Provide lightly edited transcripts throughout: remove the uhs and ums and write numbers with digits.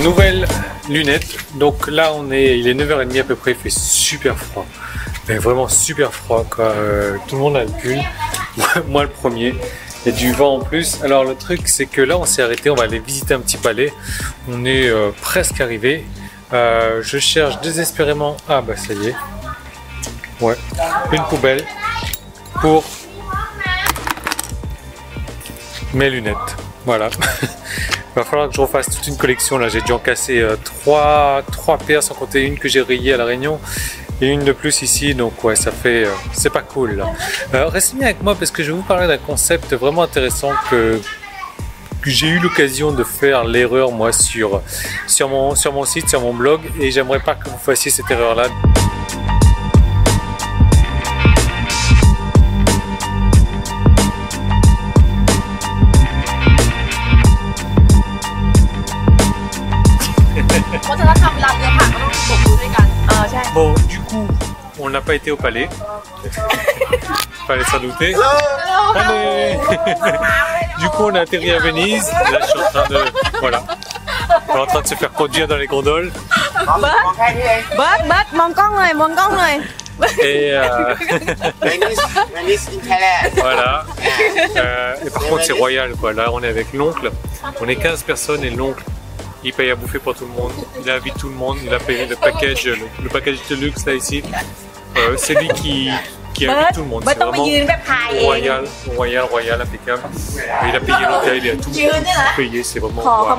Nouvelle lunette. Donc là il est 9h30 à peu près, il fait super froid. Mais vraiment super froid quoi. Tout le monde a le pull. Moi le premier. Il y a du vent en plus. Alors le truc c'est que là on s'est arrêté, on va aller visiter un petit palais. On est presque arrivé. Je cherche désespérément. Ah bah ça y est. Ouais. Une poubelle pour mes lunettes. Voilà. Il va falloir que je refasse toute une collection. Là j'ai dû en casser 3 paires sans compter une que j'ai rayée à la Réunion. Et une de plus ici, donc ouais, ça fait, c'est pas cool là. Restez bien avec moi parce que je vais vous parler d'un concept vraiment intéressant que j'ai eu l'occasion de faire l'erreur moi sur mon site, sur mon blog, et j'aimerais pas que vous fassiez cette erreur là. Bon, du coup, on n'a pas été au palais. Fallait s'en douter. Allez. Du coup, on a atterri à Venise. Là, je suis en train de... Voilà. On est en train de se faire conduire dans les gondoles. Et voilà. Et par contre, c'est royal, quoi. Là, on est avec l'oncle. On est 15 personnes et l'oncle, il paye à bouffer pour tout le monde. Il invite tout le monde. Il a payé le package de luxe là ici. C'est lui qui invite tout le monde. C'est vraiment royal, impeccable. Et il a payé l'hôtel, il a tout payé. C'est vraiment. Wow.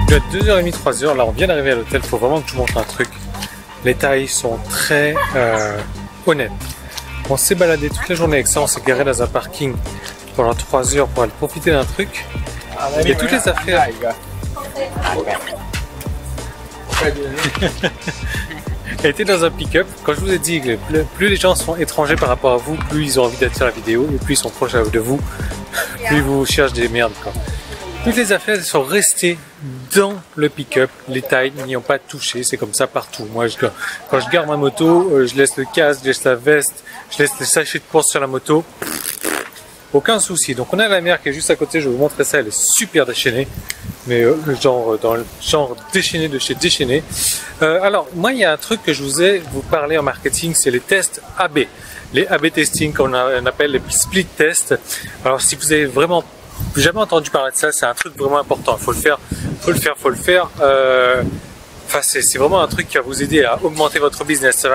Il doit être 2h30, 3h, là on vient d'arriver à l'hôtel, il faut vraiment que je vous montre un truc. Les tailles sont très honnêtes. On s'est baladé toute la journée avec ça, on s'est garé dans un parking pendant 3 heures pour aller profiter d'un truc. Et toutes les affaires... Elle était dans un pick-up. Quand je vous ai dit que plus les gens sont étrangers par rapport à vous, plus ils ont envie d'être sur la vidéo, et plus ils sont proches de vous, plus ils vous cherchent des merdes quoi. Toutes les affaires sont restées dans le pick-up, les tailles n'y ont pas touché, c'est comme ça partout. Moi, quand je garde ma moto, je laisse le casque, je laisse la veste, je laisse les sachets de course sur la moto, aucun souci. Donc on a la mer qui est juste à côté, je vais vous montrer ça, elle est super déchaînée, mais genre dans le genre déchaîné de chez déchaîné. Alors moi il y a un truc que je vous parlais en marketing, c'est les tests AB. Les AB testing qu'on appelle les split tests. Alors si vous avez vraiment jamais entendu parler de ça, c'est un truc vraiment important, il faut le faire. Enfin, c'est vraiment un truc qui va vous aider à augmenter votre business.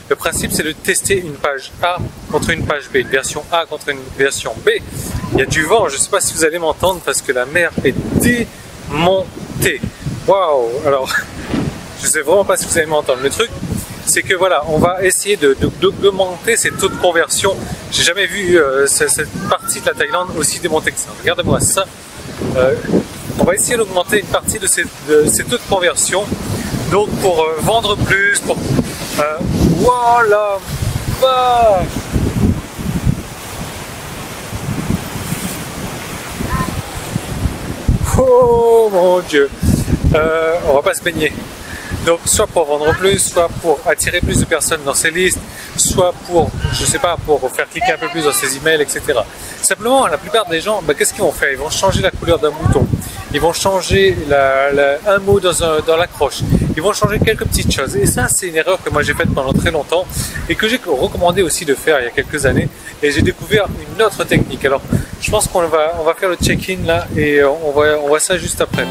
Le principe, c'est de tester une page A contre une page B, une version A contre une version B. Il y a du vent, je ne sais pas si vous allez m'entendre parce que la mer est démontée. Waouh! Alors, je ne sais vraiment pas si vous allez m'entendre. Le truc, c'est que voilà, on va essayer d'augmenter ces taux de conversion. J'ai jamais vu cette partie de la Thaïlande aussi démontée que ça. Regardez-moi ça. On va essayer d'augmenter une partie de ces taux de conversion. Donc pour vendre plus, pour... voilà, vache. Oh mon Dieu. On va pas se baigner. Donc soit pour vendre plus, soit pour attirer plus de personnes dans ces listes, soit pour, je sais pas, pour faire cliquer un peu plus dans ces emails, etc. Simplement, la plupart des gens, qu'est-ce qu'ils vont faire? Ils vont changer la couleur d'un bouton, ils vont changer un mot dans l'accroche, ils vont changer quelques petites choses. Et ça, c'est une erreur que moi j'ai faite pendant très longtemps et que j'ai recommandé aussi de faire il y a quelques années. Et j'ai découvert une autre technique. Alors, je pense qu'on va faire le check-in là et on voit ça juste après.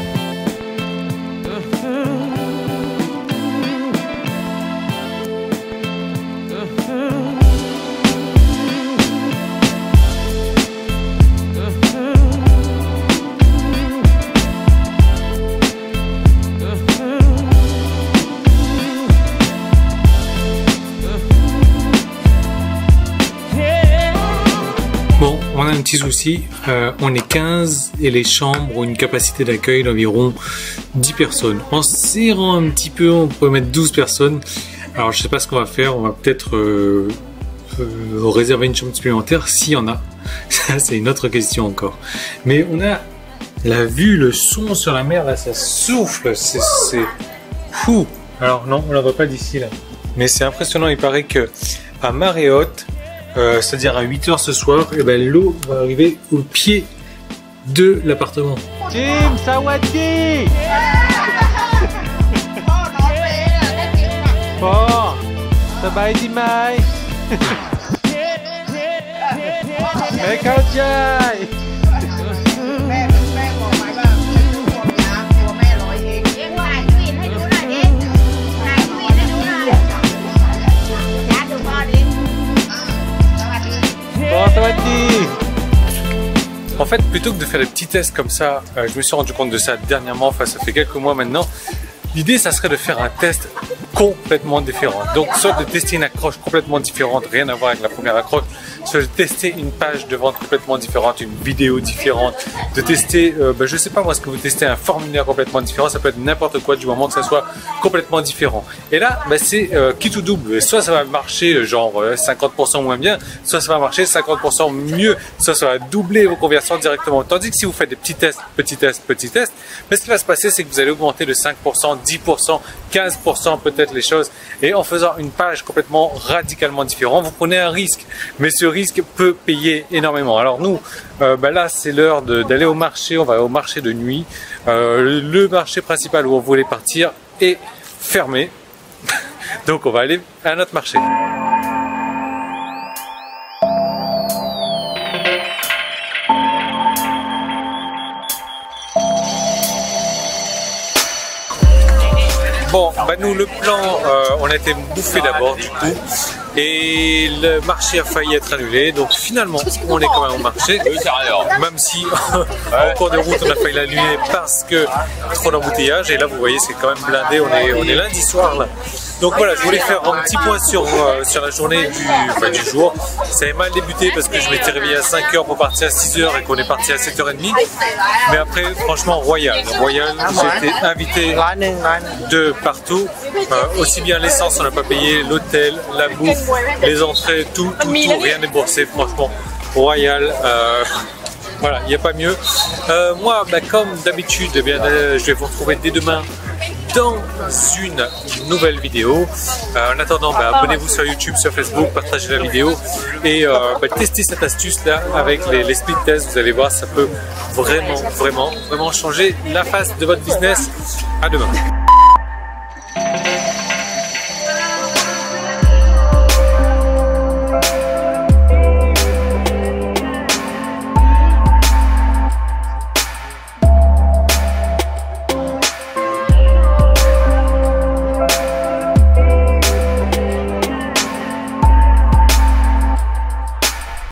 petit souci, on est 15 et les chambres ont une capacité d'accueil d'environ 10 personnes. En serrant un petit peu, on pourrait mettre 12 personnes. Alors je sais pas ce qu'on va faire, on va peut-être réserver une chambre supplémentaire s'il y en a. Ça c'est une autre question encore. Mais on a la vue, le son sur la mer, là ça souffle, c'est fou. Alors non, on la voit pas d'ici là. Mais c'est impressionnant, il paraît que à marée haute, c'est-à-dire à 8 h ce soir, et ben, l'eau va arriver au pied de l'appartement. Jim, Sawadi! Bon, ça va être mai. Mais quand j'aille! En fait, plutôt que de faire des petits tests comme ça, je me suis rendu compte de ça dernièrement, enfin ça fait quelques mois maintenant. L'idée, ça serait de faire un test complètement différent. Donc, soit de tester une accroche complètement différente, rien à voir avec la première accroche, soit de tester une page de vente complètement différente, une vidéo différente, de tester, je sais pas moi, ce que vous testez un formulaire complètement différent, ça peut être n'importe quoi du moment que ça soit complètement différent. Et là, c'est quitte ou double. Soit ça va marcher genre 50% moins bien, soit ça va marcher 50% mieux, soit ça va doubler vos conversions directement. Tandis que si vous faites des petits tests, mais ce qui va se passer, c'est que vous allez augmenter de 5%, 10%, 15% peut-être les choses. Et en faisant une page complètement radicalement différente, vous prenez un risque. Mais ce risque peut payer énormément. Alors nous, là c'est l'heure d'aller au marché. On va au marché de nuit. Le marché principal où on voulait partir est fermé. Donc on va aller à notre marché. Bon, nous le plan, on a été bouffé d'abord du coup et le marché a failli être annulé, donc finalement on est quand même au marché, même si en cours de route on a failli l'annuler parce que trop d'embouteillage. Et là vous voyez c'est quand même blindé, on est lundi soir là. Donc voilà, je voulais faire un petit point sur la journée du jour. Ça avait mal débuté parce que je m'étais réveillé à 5 h pour partir à 6 h et qu'on est parti à 7 h 30. Mais après, franchement, royal. J'ai été invité de partout. Aussi bien l'essence, on n'a pas payé, l'hôtel, la bouffe, les entrées, tout, rien déboursé. Franchement, royal. Voilà, il n'y a pas mieux. Moi, comme d'habitude, je vais vous retrouver dès demain dans une nouvelle vidéo. En attendant, abonnez-vous sur YouTube, sur Facebook, partagez la vidéo et testez cette astuce là avec les speed tests. Vous allez voir, ça peut vraiment changer la face de votre business. À demain.